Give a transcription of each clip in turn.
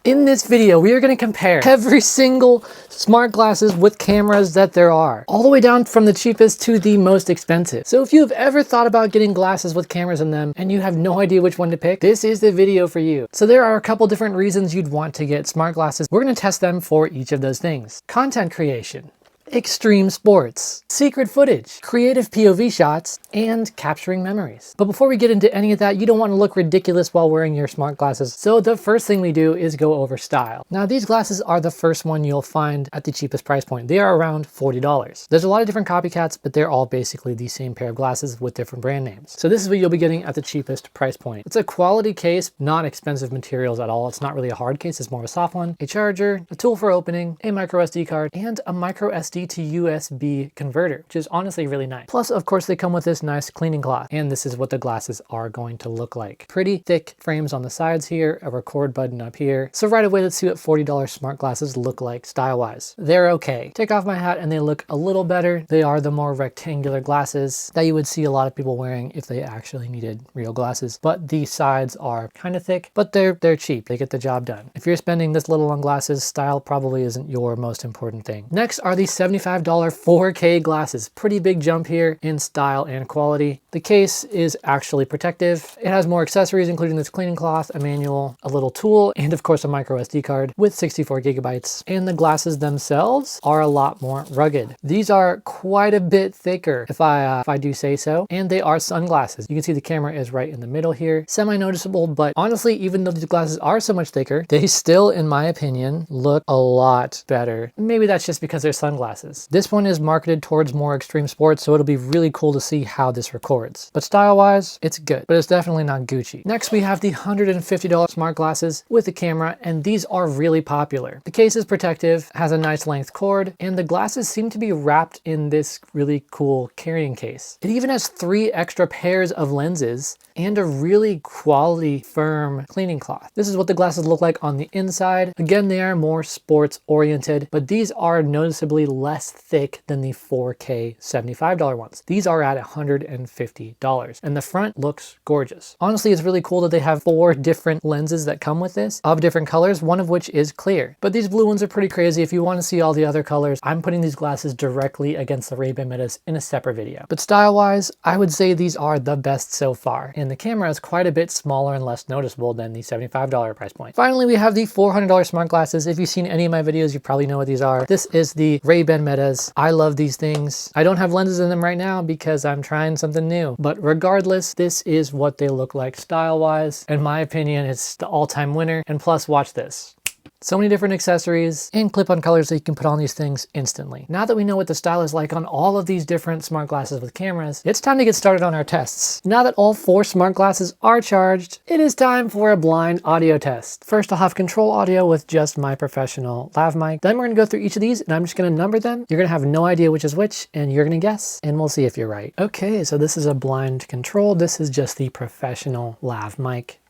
In this video, we are going to compare every single smart glasses with cameras that there are, all the way down from the cheapest to the most expensive. So if you've ever thought about getting glasses with cameras in them and you have no idea which one to pick, this is the video for you. So there are a couple different reasons you'd want to get smart glasses. We're going to test them for each of those things. Content creation, extreme sports, secret footage, creative POV shots, and capturing memories. But before we get into any of that, you don't want to look ridiculous while wearing your smart glasses. So the first thing we do is go over style. Now these glasses are the first one you'll find at the cheapest price point. They are around $40. There's a lot of different copycats, but they're all basically the same pair of glasses with different brand names. So this is what you'll be getting at the cheapest price point. It's a quality case, not expensive materials at all. It's not really a hard case, it's more of a soft one. A charger, a tool for opening, a micro SD card, and a micro SD to USB converter, which is honestly really nice. Plus, of course, they come with this nice cleaning cloth, and this is what the glasses are going to look like. Pretty thick frames on the sides here, a record button up here. So right away, let's see what $40 smart glasses look like style-wise. They're okay. Take off my hat and they look a little better. They are the more rectangular glasses that you would see a lot of people wearing if they actually needed real glasses. But the sides are kind of thick, but they're cheap. They get the job done. If you're spending this little on glasses, style probably isn't your most important thing. Next are the $75 4K glasses. Pretty big jump here in style and quality. The case is actually protective. It has more accessories, including this cleaning cloth, a manual, a little tool, and of course a micro SD card with 64 gigabytes. And the glasses themselves are a lot more rugged. These are quite a bit thicker, if I do say so, and they are sunglasses. You can see the camera is right in the middle here. Semi-noticeable, but honestly, even though these glasses are so much thicker, they still, in my opinion, look a lot better. Maybe that's just because they're sunglasses. This one is marketed towards more extreme sports, so it'll be really cool to see how this records. But style-wise, it's good, but it's definitely not Gucci. Next, we have the $150 smart glasses with the camera, and these are really popular. The case is protective, has a nice length cord, and the glasses seem to be wrapped in this really cool carrying case. It even has 3 extra pairs of lenses and a really quality firm cleaning cloth. This is what the glasses look like on the inside. Again, they are more sports oriented, but these are noticeably less thick than the 4K $75 ones. These are at $150, and the front looks gorgeous. Honestly, it's really cool that they have 4 different lenses that come with this of different colors, one of which is clear. But these blue ones are pretty crazy. If you want to see all the other colors, I'm putting these glasses directly against the Ray-Ban Metas in a separate video. But style-wise, I would say these are the best so far, and the camera is quite a bit smaller and less noticeable than the $75 price point. Finally, we have the $400 smart glasses. If you've seen any of my videos, you probably know what these are. This is the Ray-Ban Metas. I love these things. I don't have lenses in them right now because I'm trying something new, but regardless, this is what they look like style-wise. In my opinion, it's the all-time winner. And plus, watch this. So many different accessories and clip-on colors that you can put on these things instantly. Now that we know what the style is like on all of these different smart glasses with cameras, it's time to get started on our tests. Now that all 4 smart glasses are charged, it is time for a blind audio test. First, I'll have control audio with just my professional lav mic. Then we're gonna go through each of these and I'm just gonna number them. You're gonna have no idea which is which and you're gonna guess and we'll see if you're right. Okay, so this is a blind control. This is just the professional lav mic.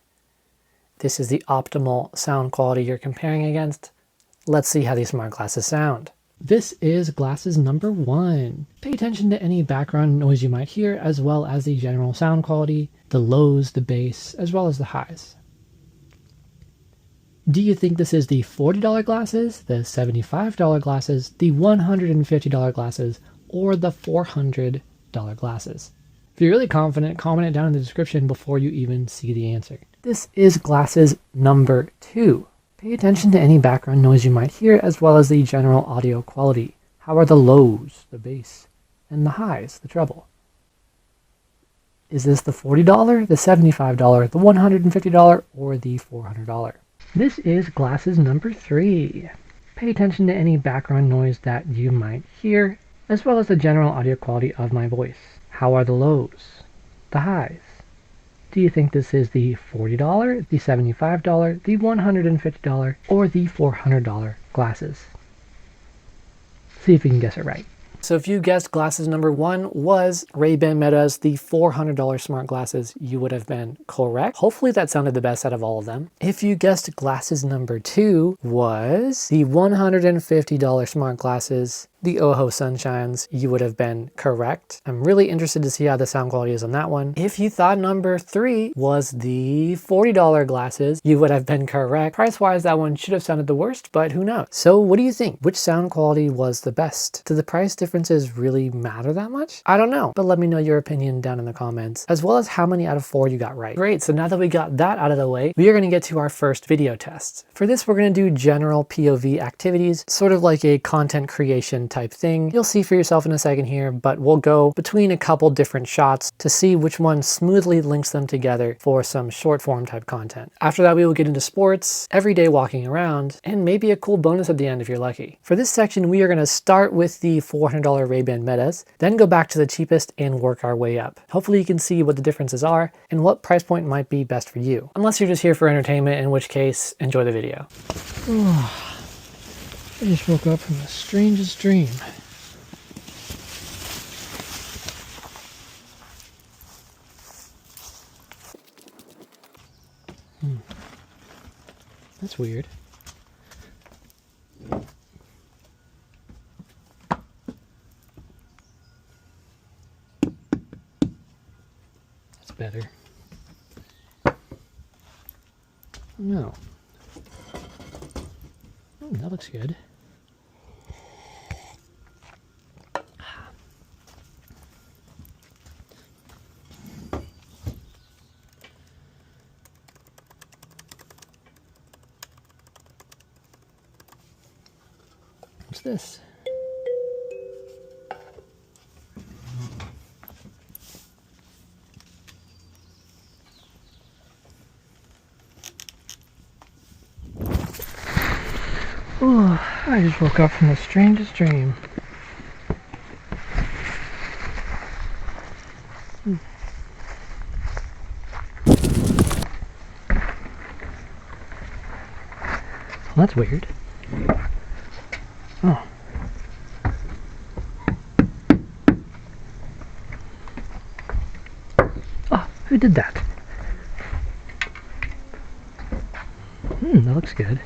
This is the optimal sound quality you're comparing against. Let's see how these smart glasses sound. This is glasses number 1. Pay attention to any background noise you might hear, as well as the general sound quality, the lows, the bass, as well as the highs. Do you think this is the $40 glasses, the $75 glasses, the $150 glasses, or the $400 glasses? If you're really confident, comment it down in the description before you even see the answer. This is glasses number 2. Pay attention to any background noise you might hear, as well as the general audio quality. How are the lows, the bass, and the highs, the treble? Is this the $40, the $75, the $150, or the $400? This is glasses number 3. Pay attention to any background noise that you might hear, as well as the general audio quality of my voice. How are the lows, the highs? Do you think this is the $40, the $75, the $150, or the $400 glasses? See if you can guess it right. So if you guessed glasses number 1 was Ray-Ban Metas, the $400 smart glasses, you would have been correct. Hopefully that sounded the best out of all of them. If you guessed glasses number 2 was the $150 smart glasses, the Oho Sunshines, you would have been correct. I'm really interested to see how the sound quality is on that one. If you thought number 3 was the $40 glasses, you would have been correct. Price-wise, that one should have sounded the worst, but who knows? So what do you think? Which sound quality was the best? Do the price differences really matter that much? I don't know, but let me know your opinion down in the comments, as well as how many out of 4 you got right. Great, so now that we got that out of the way, we are gonna get to our first video test. For this, we're gonna do general POV activities, sort of like a content creation type thing. You'll see for yourself in a second here, but we'll go between a couple different shots to see which one smoothly links them together for some short form type content. After that, we will get into sports, everyday walking around, and maybe a cool bonus at the end if you're lucky. For this section, we are gonna start with the $400 Ray-Ban Metas, then go back to the cheapest and work our way up. Hopefully you can see what the differences are and what price point might be best for you. Unless you're just here for entertainment, in which case, enjoy the video. I just woke up from the strangest dream. That's weird. That's better. No. Oh, that looks good. What's this? Oh, I just woke up from the strangest dream. Well, that's weird. Oh. Oh, who did that? That looks good.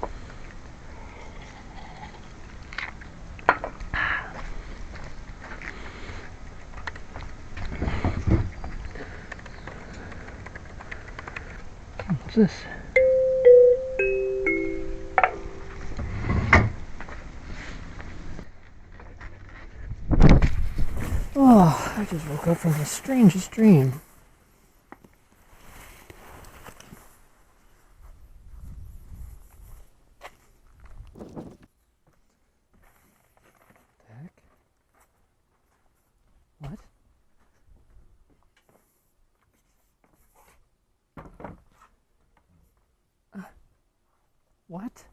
What's this? Oh, I just woke up from the strangest dream. Heck? What? What?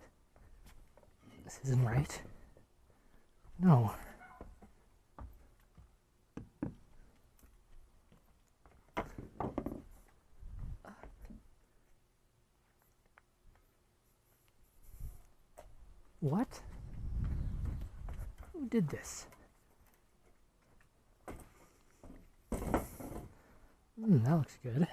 This isn't right. No. What? Who did this? That looks good.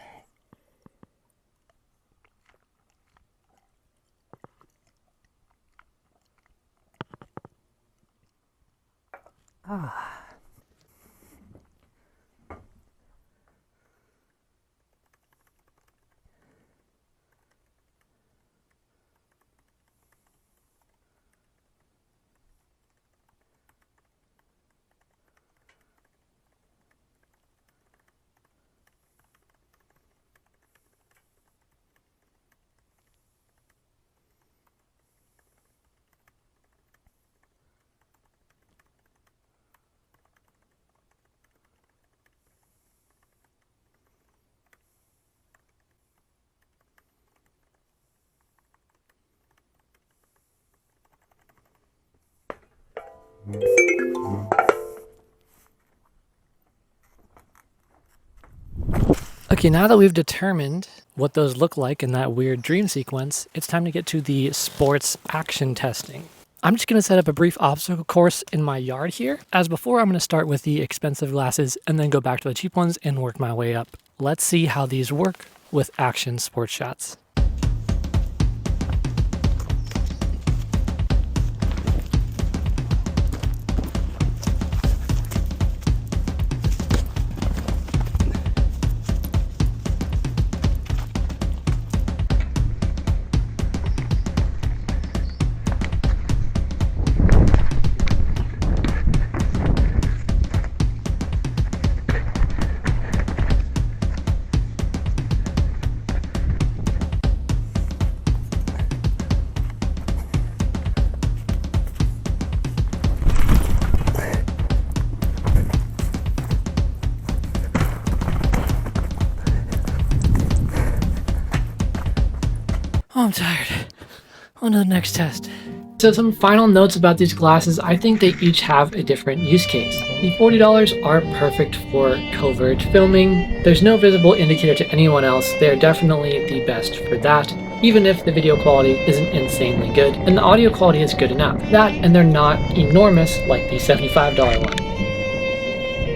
Ah. Okay, now that we've determined what those look like in that weird dream sequence, it's time to get to the sports action testing. I'm just going to set up a brief obstacle course in my yard here. As before, I'm going to start with the expensive glasses and then go back to the cheap ones and work my way up. Let's see how these work with action sports shots. I'm tired. On to the next test. So some final notes about these glasses. I think they each have a different use case. The $40 are perfect for covert filming. There's no visible indicator to anyone else. They're definitely the best for that, even if the video quality isn't insanely good, and the audio quality is good enough. That, and they're not enormous like the $75 one.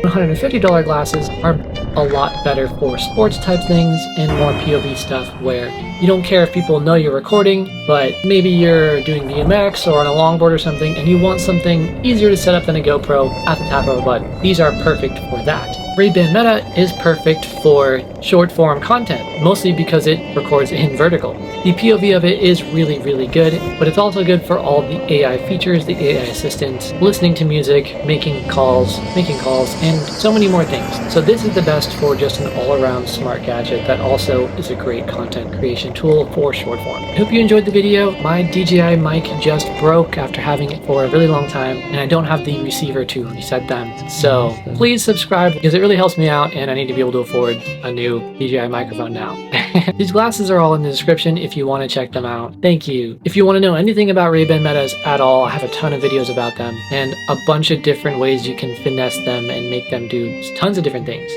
$150 glasses are a lot better for sports type things and more POV stuff where you don't care if people know you're recording, but maybe you're doing BMX or on a longboard or something and you want something easier to set up than a GoPro at the tap of a button. These are perfect for that. Ray-Ban Meta is perfect for short form content, mostly because it records in vertical. The POV of it is really, really good, but it's also good for all the AI features, the AI assistants, listening to music, making calls, and so many more things. So this is the best for just an all-around smart gadget that also is a great content creation tool for short form. I hope you enjoyed the video. My DJI mic just broke after having it for a really long time, and I don't have the receiver to reset them. So please subscribe because it really helps me out and I need to be able to afford a new DJI microphone now. These glasses are all in the description if you want to check them out. Thank you. If you want to know anything about Ray-Ban Metas at all, I have a ton of videos about them and a bunch of different ways you can finesse them and make them do tons of different things.